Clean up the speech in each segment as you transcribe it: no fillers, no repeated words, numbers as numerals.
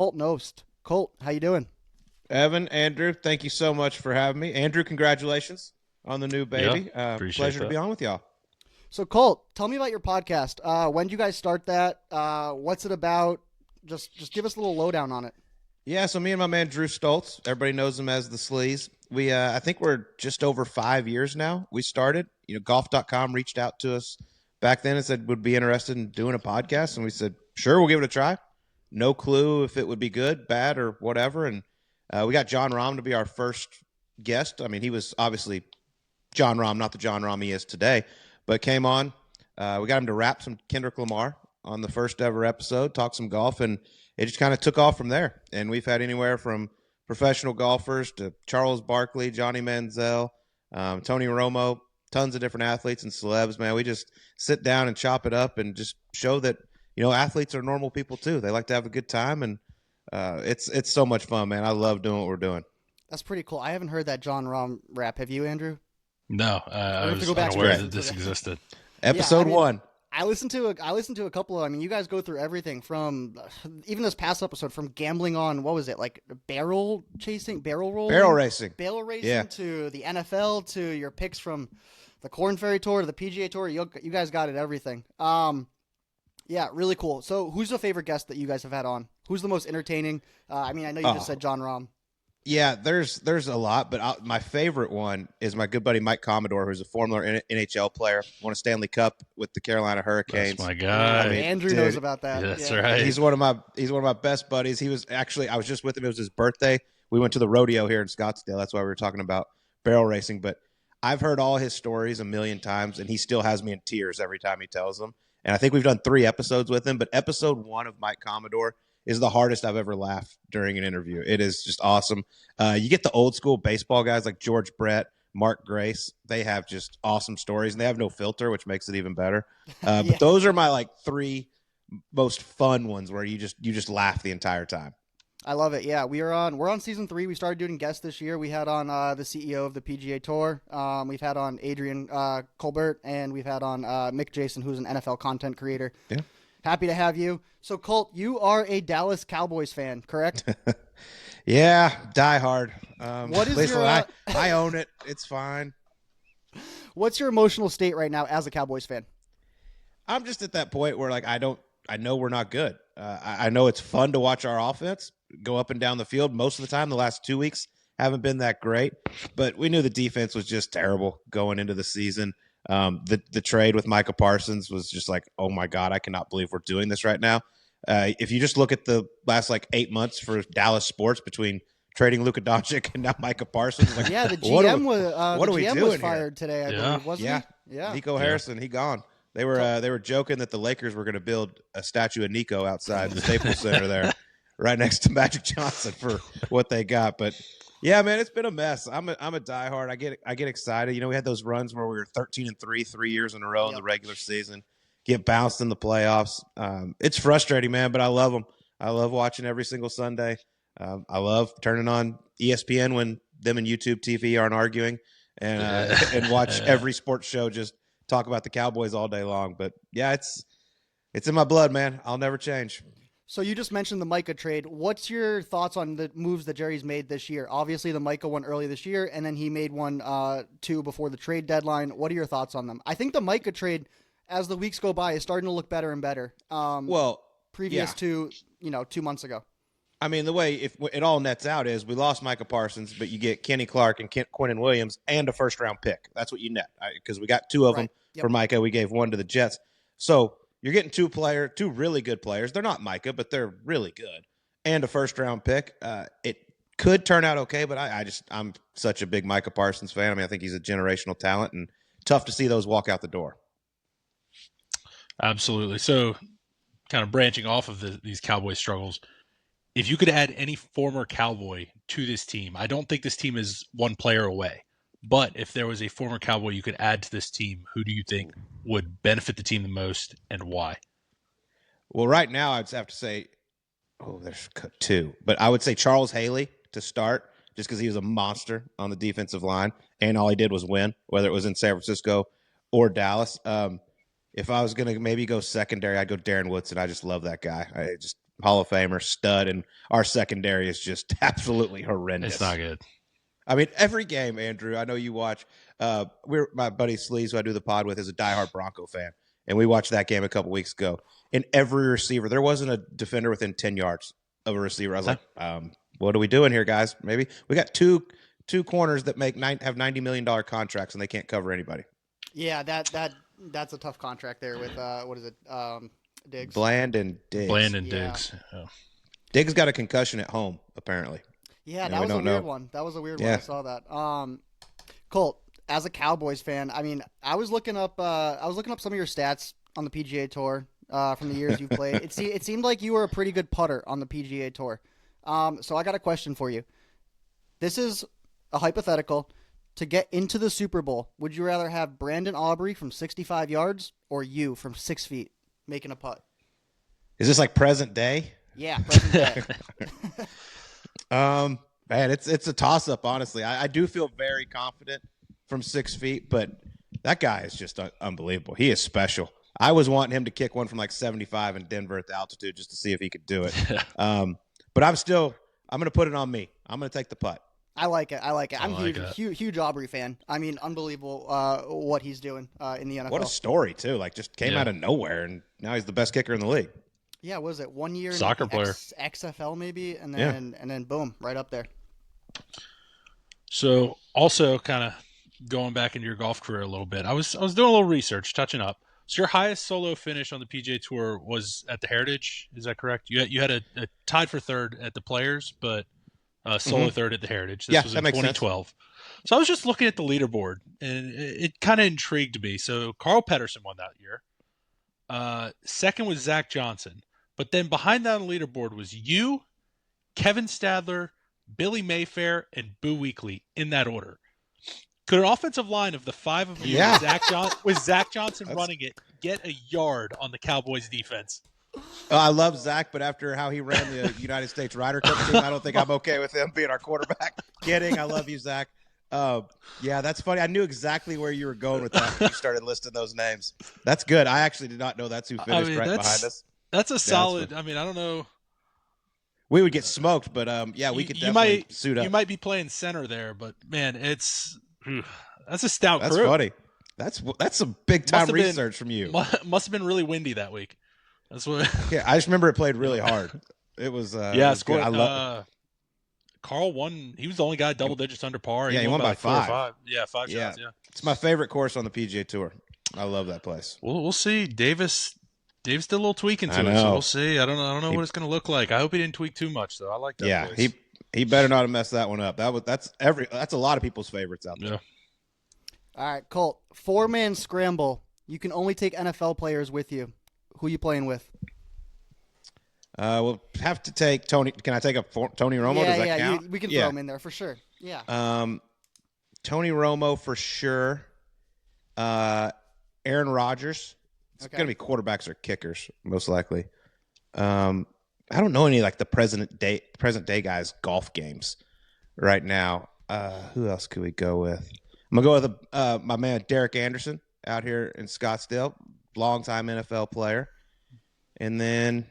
Colt Knost. Colt, how you doing? Evan, Andrew, thank you so much for having me. Andrew, congratulations on the new Yeah, baby. appreciate Pleasure to that. be on with y'all. So, Colt, tell me about your podcast. When did you guys start that? What's it about? Just give us a little lowdown on it. Yeah, so me and my man Drew Stoltz, everybody knows him as the Sleaze. I think we're just over 5 years now. We started, golf.com reached out to us back then and said would be interested in doing a podcast, and we said sure, we'll give it a try. No clue if it would be good, bad, or whatever, and we got John Rahm to be our first guest. I mean, he was obviously John Rahm, not the John Rahm he is today, but came on. We got him to rap some Kendrick Lamar on the first ever episode, talk some golf, and it just kind of took off from there. And we've had anywhere from professional golfers to Charles Barkley, Johnny Manziel, Tony Romo, tons of different athletes and celebs. Man, we just sit down and chop it up and just show that athletes are normal people too. They like to have a good time, and it's so much fun, man. I love doing what we're doing. That's pretty cool. I haven't heard that John Rahm rap. Have you, Andrew? No, I'm gonna I have to go was back and unaware Great. listen that to this that. existed. Yeah, I Episode mean, one. I listened to a couple of. I mean, you guys go through everything from even this past episode from gambling on what was it like barrel chasing, barrel Barrel rolling, racing. barrel racing Yeah. to the NFL to your picks from the Corn Ferry Tour to the PGA Tour. You guys got it everything. Yeah, really cool. So, who's the favorite guest that you guys have had on? Who's the most entertaining? I mean, I know you just Oh, said John Rahm. yeah, there's a lot, but my favorite one is my good buddy Mike Commodore, who's a former NHL player, won a Stanley Cup with the Carolina That's Hurricanes. my Ooh, I guy. mean, Andrew knows dude, about Yeah, that. that's Yeah. right. he's one of my best buddies. He was actually I was just with him. It was his birthday. We went to the rodeo here in Scottsdale. That's why we were talking about barrel racing. But I've heard all his stories a million times, and he still has me in tears every time he tells them. And I think we've done 3 episodes with him, but episode one of Mike Commodore is the hardest I've ever laughed during an interview. It is just awesome. You get the old school baseball guys like George Brett, Mark Grace. They have just awesome stories, and they have no filter, which makes it even better. But Yeah. those are my like three most fun ones where you just laugh the entire time. I love it. Yeah, we're on season 3. We started doing guests this year. We had on the CEO of the PGA Tour. We've had on Adrian Colbert, and we've had on Mick Jason, who's an NFL content creator. Yeah. Happy to have you. So, Colt, you are a Dallas Cowboys fan, correct? Yeah, die hard. What is Listen, your I own it. It's fine. what's your emotional state right now as a Cowboys fan? I'm just at that point where like I know we're not good. I know it's fun to watch our offense go up and down the field most of the time. The last 2 weeks haven't been that great, but we knew the defense was just terrible going into the season. The trade with Micah Parsons was just like, oh my God, I cannot believe we're doing this right now. If you just look at the last like 8 months for Dallas sports between trading Luka Doncic and now Micah Parsons, like, Yeah, the what are GM we, was what are we GM doing was here? fired today, I Yeah. believe, wasn't Yeah, he? Yeah. Nico Yeah. Harrison, he gone. They were joking that the Lakers were going to build a statue of Nico outside the Staples Center there, right next to Magic Johnson for what they got. But yeah, man, it's been a mess. I'm a diehard. I get excited. We had those runs where we were 13-3 3 years in a row in the Yep. regular season, get bounced in the playoffs. It's frustrating, man, but I love them. I love watching every single Sunday. I love turning on ESPN when them and YouTube TV aren't arguing, and and watch Yeah. every sports show just talk about the Cowboys all day long. But yeah, it's in my blood, man. I'll never change. So you just mentioned the Micah trade. What's your thoughts on the moves that Jerry's made this year? Obviously, the Micah one early this year, and then he made one two before the trade deadline. What are your thoughts on them? I think the Micah trade, as the weeks go by, is starting to look better and better. Well, Previous yeah. to 2 months ago. I mean, the way if it all nets out is we lost Micah Parsons, but you get Kenny Clark and Quentin Williams and a first round pick. That's what you net because we got two of them Right. Yep. for Micah. We gave one to the Jets. So you're getting two really good players. They're not Micah, but they're really good, and a first round pick. It could turn out okay, but I'm such a big Micah Parsons fan. I mean, I think he's a generational talent, and tough to see those walk out the door. Absolutely. So, kind of branching off of these Cowboy struggles, if you could add any former Cowboy to this team, I don't think this team is one player away. But if there was a former Cowboy you could add to this team, who do you think would benefit the team the most and why? Well, right now I'd have to say, there's two, but I would say Charles Haley to start, just because he was a monster on the defensive line, and all he did was win, whether it was in San Francisco or Dallas. If I was going to maybe go secondary, I'd go Darren Woodson. I just love that guy. Hall of Famer, stud, and our secondary is just absolutely horrendous. It's not good. I mean, every game, Andrew, I know you watch. My buddy Sleaze, who I do the pod with, is a diehard Bronco fan, and we watched that game a couple weeks ago. And every receiver, there wasn't a defender within 10 yards of a receiver. I was like, what are we doing here, guys? Maybe we got two corners that have $90 million contracts, and they can't cover anybody. Yeah, that's a tough contract there with what is it? Diggs. Bland and Diggs. Oh. Diggs got a concussion at home, apparently. Yeah, that was a weird one. That was a weird one. I saw that. Colt, as a Cowboys fan, I mean, I was looking up some of your stats on the PGA Tour from the years you've played. It seemed like you were a pretty good putter on the PGA Tour. So I got a question for you. This is a hypothetical. To get into the Super Bowl, would you rather have Brandon Aubrey from 65 yards or you from 6 feet making a putt? Is this like present day? Yeah, present day. Man, it's a toss up. Honestly, I do feel very confident from 6 feet, but that guy is just unbelievable. He is special. I was wanting him to kick one from like 75 in Denver at the altitude just to see if he could do it. But I'm going to put it on me. I'm going to take the putt. I like it. I'm huge Aubrey fan. I mean, unbelievable what he's doing in the NFL. What a story too! Like, just came out of nowhere, and now he's the best kicker in the league. Yeah, what was it 1 year? Soccer player, XFL maybe, and then boom, right up there. So also kind of going back into your golf career a little bit, I was doing a little research, touching up. So your highest solo finish on the PGA Tour was at the Heritage. Is that correct? You had a tied for third at the Players, but solo third at the Heritage. This was in 2012. Sense. So I was just looking at the leaderboard, and it kind of intrigued me. So Carl Pedersen won that year. Second was Zach Johnson. But then behind that on the leaderboard was you, Kevin Stadler, Billy Mayfair, and Boo Weekley in that order. Could an offensive line of the five of you with Zach Johnson running it get a yard on the Cowboys defense? I love Zach, but after how he ran the United States Ryder Cup team, I don't think I'm okay with him being our quarterback. Kidding. I love you, Zach. Yeah, that's funny. I knew exactly where you were going with that when you started listing those names. That's good. I actually did not know that's who finished behind us. That's a solid. I mean, I don't know. We would get smoked, but we could definitely suit up. You might be playing center there, but man, that's a stout crew. That's funny. That's some big time research from you. Must have been really windy that week. That's what. Yeah, I just remember it played really hard. It was scored. I love. Carl won. He was the only guy double digits under par. Yeah, he won by 5. Yeah, 5 shots. Yeah, it's my favorite course on the PGA Tour. I love that place. We'll see. Davis did a little tweaking to it, so we'll see. I don't know what it's going to look like. I hope he didn't tweak too much, though. I like that. Yeah, place. he better not have messed that one up. That's a lot of people's favorites out there. Yeah. All right, Colt. 4-man scramble. You can only take NFL players with you. Who you playing with? We'll have to take Tony. Can I take Tony Romo? Yeah, Does that count? We can throw him in there for sure. Yeah. Tony Romo for sure. Aaron Rodgers. It's going to be quarterbacks or kickers, most likely. I don't know any like the present day guys golf games right now. Who else could we go with? I'm going to go with my man Derek Anderson out here in Scottsdale, longtime NFL player. And then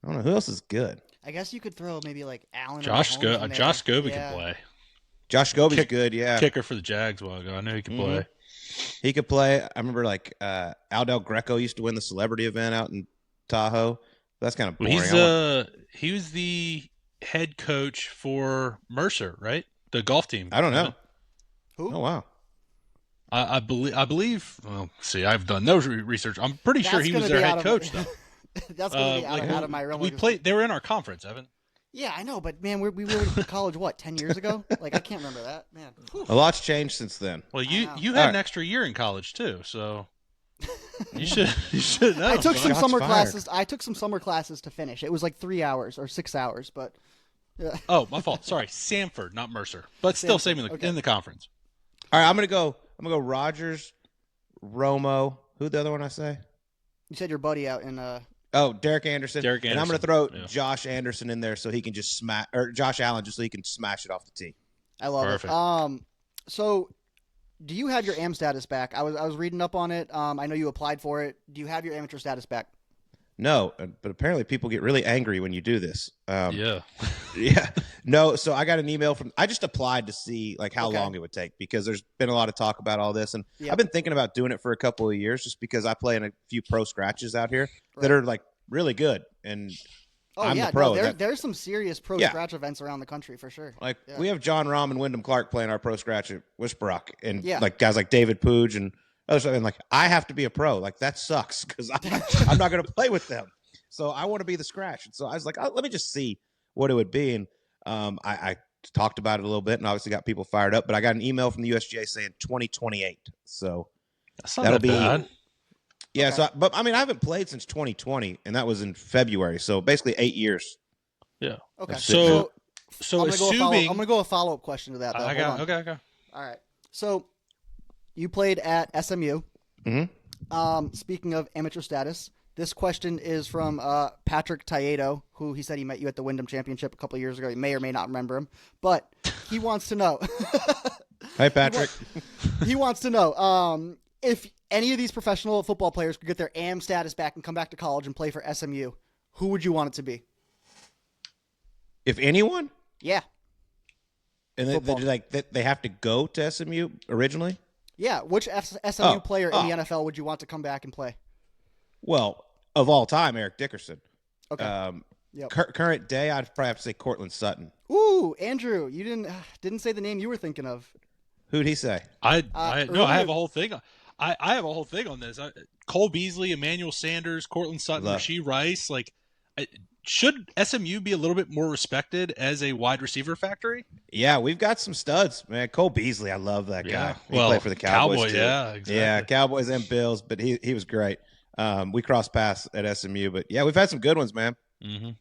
I don't know who else is good. I guess you could throw maybe like Allen. Josh Scobie can play. Josh Scobie's good, yeah. Kicker for the Jags a while ago. I know he can play. He could play. I remember like Aldel Greco used to win the celebrity event out in Tahoe. That's kind of boring. He was the head coach for Mercer, right? The golf team. I don't know. Who? Oh wow. I believe. Well, see, I've done no research. I'm pretty sure he was their head coach, though. That's going to be out of my realm. They were in our conference, Evan. Yeah, I know, but man, we were in college 10 years ago? Like I can't remember that, man. Whew. A lot's changed since then. Well, you had an extra year in college too, so you should know. I took some summer classes. I took some summer classes to finish. It was like 3 hours or 6 hours, but. Oh, my fault. Sorry, Samford, not Mercer, but still same in the conference. All right, I'm gonna go Rodgers, Romo. Who'd the other one I say? You said your buddy out in Derek Anderson. And I'm going to throw Josh Anderson in there so he can just smash – or Josh Allen just so he can smash it off the tee. I love it. So do you have your AM status back? I was reading up on it. I know you applied for it. Do you have your amateur status back? No, but apparently people get really angry when you do this. Yeah. Yeah. No, so I got an email I just applied to see like how Okay. long it would take because there's been a lot of talk about all this. And Yep. I've been thinking about doing it for a couple of years just because I play in a few pro scratches out here that Right. are like really good. And Oh I'm yeah, the pro. no, there's some serious pro Yeah. scratch events around the country for sure. Like Yeah. we have John Rahm and Wyndham Clark playing our pro scratch at Wishbrook, and Yeah. like guys like David Pooge and others. And like I have to be a pro. Like that sucks because I'm not going to play with them. So I want to be the scratch. And so I was like, let me just see what it would be. And I talked about it a little bit, and obviously got people fired up. But I got an email from the USGA saying 2028. So That's not that'll that be bad. yeah. Okay. So but I mean I haven't played since 2020, and that was in February. So basically 8 years. Yeah. Okay. So I'm assuming gonna go a follow-up question to that. Though. I Hold got on. okay. All right. So you played at SMU. Mhm. Speaking of amateur status, this question is from Patrick Taiedo, who he said he met you at the Wyndham Championship a couple of years ago. You may or may not remember him, but he wants to know. Hey Patrick. He wants to know if any of these professional football players could get their AM status back and come back to college and play for SMU, who would you want it to be? If anyone. Yeah. And they have to go to SMU originally? Yeah. Which SMU player in the Oh. NFL would you want to come back and play? Well, of all time, Eric Dickerson. Okay. Yep. Current day, I'd probably have to say Cortland Sutton. Ooh, Andrew, you didn't say the name you were thinking of. Who'd he say? I earlier- have a whole thing. I have a whole thing on this. Cole Beasley, Emmanuel Sanders, Cortland Sutton, Rashee Rice. Like, should SMU be a little bit more respected as a wide receiver factory? Yeah, we've got some studs, man. Cole Beasley, I love that guy. He Well, played for the Cowboys too. Yeah, exactly. Yeah, Cowboys and Bills, but he was great. We crossed paths at SMU, but yeah, we've had some good ones, man. Mm-hmm.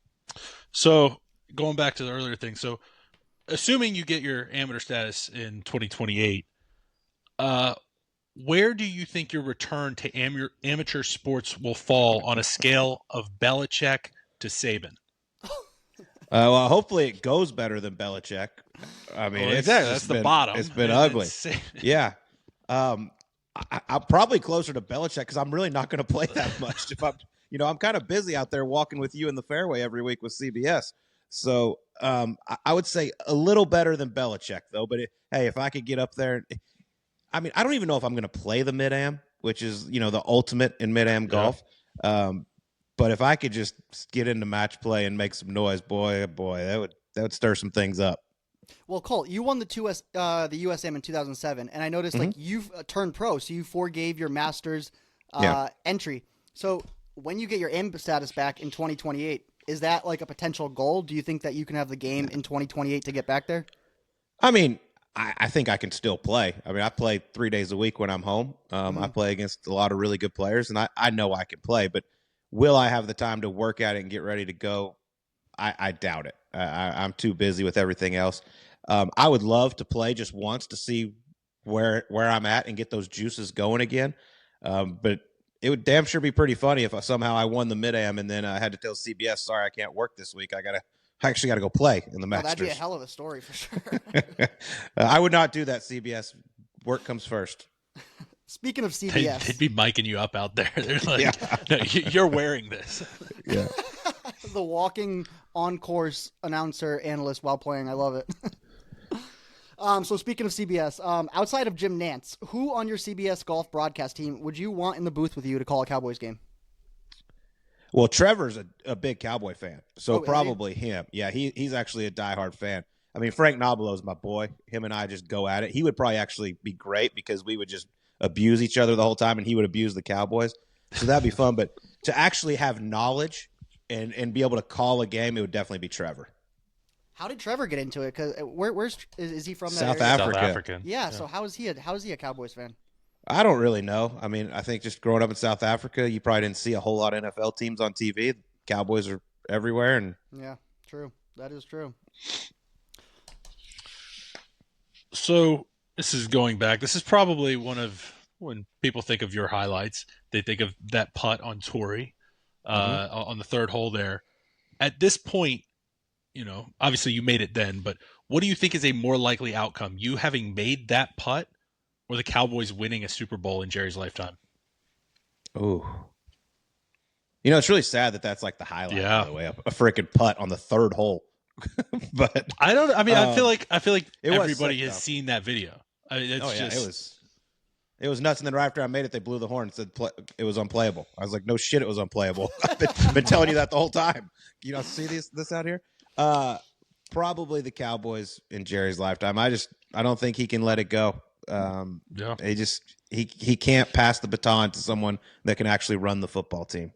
So going back to the earlier thing, so assuming you get your amateur status in 2028, where do you think your return to amateur sports will fall on a scale of Belichick to Saban? Well, hopefully it goes better than Belichick. I mean, Well, it's exactly. That's the bottom. It's been And ugly. then Yeah. I'm probably closer to Belichick because I'm really not going to play that much. If I'm kind of busy out there walking with you in the fairway every week with CBS. So I would say a little better than Belichick, though. But hey, if I could get up there, I mean, I don't even know if I'm going to play the mid-am, which is the ultimate in mid-am golf. But if I could just get into match play and make some noise, boy, that would stir some things up. Well, Colt, you won the USM in 2007, and I noticed like you've turned pro, so you forgave your Masters entry. So when you get your AM status back in 2028, is that like a potential goal? Do you think that you can have the game in 2028 to get back there? I mean, I think I can still play. I mean, I play 3 days a week when I'm home. I play against a lot of really good players, and I know I can play. But will I have the time to work at it and get ready to go? I doubt it. I'm too busy with everything else. I would love to play just once to see where I'm at and get those juices going again. But it would damn sure be pretty funny if somehow I won the mid-am and then I had to tell CBS, sorry, I can't work this week. I actually got to go play in the Masters. That'd be a hell of a story for sure. I would not do that, CBS. Work comes first. Speaking of CBS, they'd be miking you up out there. They're like, no, you're wearing this. Yeah. the walking on-course announcer analyst while playing. I love it. So speaking of CBS, outside of Jim Nantz, who on your CBS golf broadcast team would you want in the booth with you to call a Cowboys game? Well, Trevor's a big Cowboy fan, so is he? probably him. Yeah, he's actually a diehard fan. I mean, Frank Nobolo's my boy. Him and I just go at it. He would probably actually be great because we would just abuse each other the whole time, and he would abuse the Cowboys. So that'd be fun. But to actually have knowledge and be able to call a game, it would definitely be Trevor. How did Trevor get into it? Because where's is he from? South that area? Africa. South African. Yeah. So how is he a Cowboys fan? I don't really know. I mean, I think just growing up in South Africa, you probably didn't see a whole lot of NFL teams on TV. Cowboys are everywhere, and Yeah, true. That is true. So this is going back. This is probably one of when people think of your highlights, they think of that putt on Torrey on the third hole there. At this point, obviously you made it then, but what do you think is a more likely outcome? You having made that putt or the Cowboys winning a Super Bowl in Jerry's lifetime? ooh. You know, it's really sad that that's like the highlight. Yeah. By the way, a freaking putt on the third hole. But I don't. I mean, I feel like it was everybody sick, has though. seen that video. I mean, it's it was nuts. And then right after I made it, they blew the horn and said it was unplayable. I was like, no shit, it was unplayable. I've been telling you that the whole time. You don't see this out here. Probably the Cowboys in Jerry's lifetime. I don't think he can let it go. Yeah. He can't pass the baton to someone that can actually run the football team.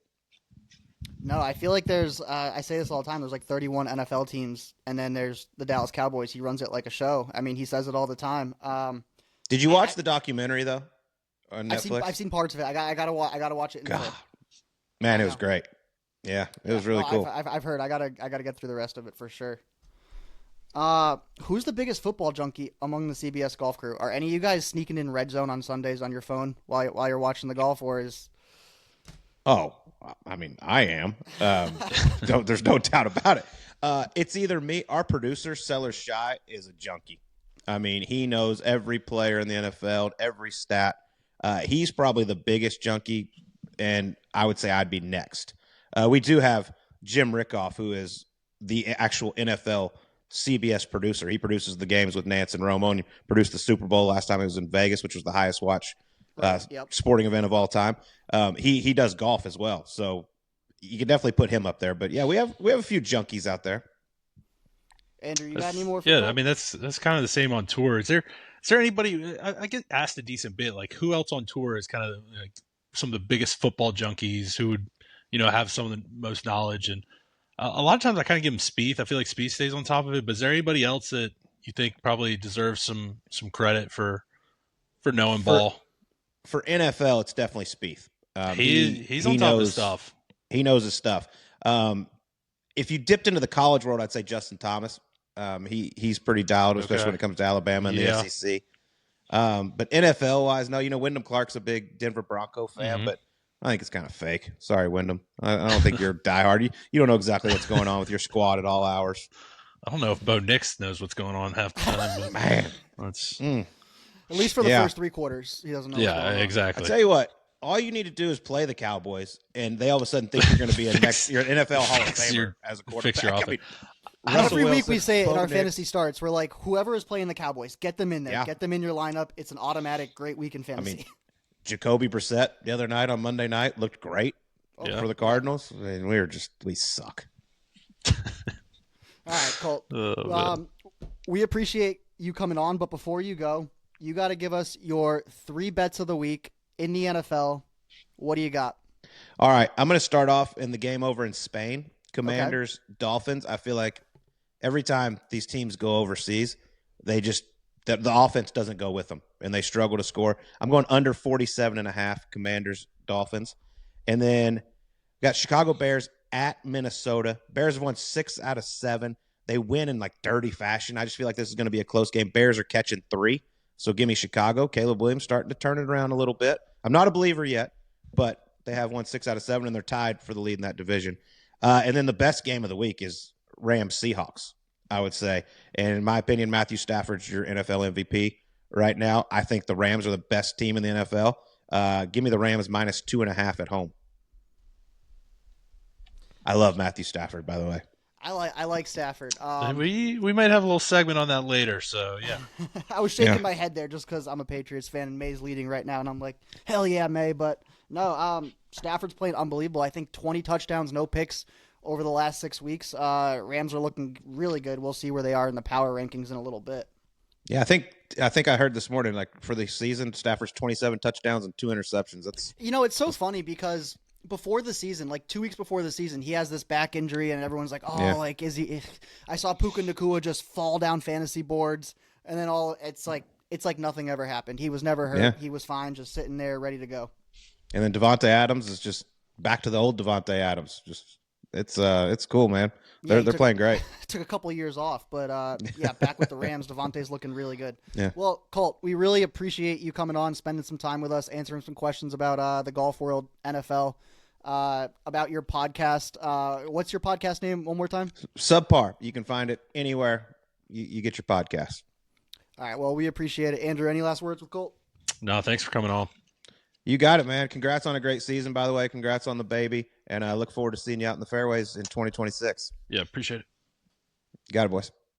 No, I feel like there's, I say this all the time, there's like 31 NFL teams, and then there's the Dallas Cowboys. He runs it like a show. I mean, he says it all the time. Did you watch the documentary, though, on Netflix? I've seen parts of it. I gotta watch it. God. Man, it was great. Yeah, it was really cool. I've heard. I gotta get through the rest of it for sure. Who's the biggest football junkie among the CBS golf crew? Are any of you guys sneaking in Red Zone on Sundays on your phone while you're watching the golf, or is? Oh, I mean, I am. There's no doubt about it. It's either me. Our producer, Sellers Shy, is a junkie. I mean, he knows every player in the NFL, every stat. He's probably the biggest junkie, and I would say I'd be next. We do have Jim Rickoff, who is the actual NFL CBS producer. He produces the games with Nance and Romo, and he produced the Super Bowl last time he was in Vegas, which was the highest watch sporting event of all time. He does golf as well, so you can definitely put him up there. But yeah, we have a few junkies out there. Andrew, you got any more? Yeah, I mean that's kind of the same on tour. Is there anybody? I get asked a decent bit, like who else on tour is kind of like some of the biggest football junkies who would have some of the most knowledge, and a lot of times I kind of give him Spieth. I feel like Spieth stays on top of it, but is there anybody else that you think probably deserves some credit for knowing ball? For NFL, it's definitely Spieth. He's on top of his stuff. He knows his stuff. If you dipped into the college world, I'd say Justin Thomas. He's pretty dialed, especially when it comes to Alabama and the SEC. But NFL wise, no, Wyndham Clark's a big Denver Bronco fan, but I think it's kind of fake. Sorry, Wyndham. I don't think you're diehard. You don't know exactly what's going on with your squad at all hours. I don't know if Bo Nix knows what's going on half the time. But man, that's at least for the first 3 quarters, he doesn't know. Yeah, exactly. I tell you what. All you need to do is play the Cowboys, and they all of a sudden think you're going to be you're an NFL Hall of Famer as a quarterback. Fix your offense. Every week we say it in our fantasy starts, we're like, whoever is playing the Cowboys, get them in there. Yeah. Get them in your lineup. It's an automatic great week in fantasy. I mean, Jacoby Brissett the other night on Monday night looked great for the Cardinals, and we suck. All right, Colt. We appreciate you coming on, but before you go, you got to give us your 3 bets of the week in the NFL. What do you got? All right, I'm going to start off in the game over in Spain. Commanders, Dolphins. I feel like every time these teams go overseas, the offense doesn't go with them, and they struggle to score. I'm going under 47.5, Commanders, Dolphins. And then got Chicago Bears at Minnesota. Bears have won 6 out of 7. They win in like dirty fashion. I just feel like this is going to be a close game. Bears are catching 3. So give me Chicago. Caleb Williams starting to turn it around a little bit. I'm not a believer yet, but they have won 6 out of 7, and they're tied for the lead in that division. And then the best game of the week is Rams-Seahawks, I would say. And in my opinion, Matthew Stafford's your NFL MVP right now. I think the Rams are the best team in the NFL. Give me the Rams minus 2.5 at home. I love Matthew Stafford, by the way. I like Stafford. We might have a little segment on that later, so yeah. I was shaking my head there just because I'm a Patriots fan and May's leading right now, and I'm like, hell yeah, May. But no, Stafford's playing unbelievable. I think 20 touchdowns, no picks over the last 6 weeks. Rams are looking really good. We'll see where they are in the power rankings in a little bit. Yeah, I think I heard this morning, like for the season, Stafford's 27 touchdowns and 2 interceptions. That's it's so funny because before the season, like 2 weeks before the season, he has this back injury, and everyone's like, like, is he? I saw Puka Nacua just fall down fantasy boards, and then it's like nothing ever happened. He was never hurt. Yeah. He was fine, just sitting there ready to go. And then Devontae Adams is just back to the old Devontae Adams. Just it's cool, man. They're playing great. Took a couple of years off, but back with the Rams. Devontae's looking really good. Yeah. Well, Colt, we really appreciate you coming on, spending some time with us, answering some questions about the golf world, NFL, about your podcast. What's your podcast name one more time? Subpar. You can find it anywhere you get your podcast. All right. Well, we appreciate it. Andrew, any last words with Colt? No, thanks for coming on. You got it, man. Congrats on a great season, by the way. Congrats on the baby. And I look forward to seeing you out in the fairways in 2026. Yeah, appreciate it. Got it, boys.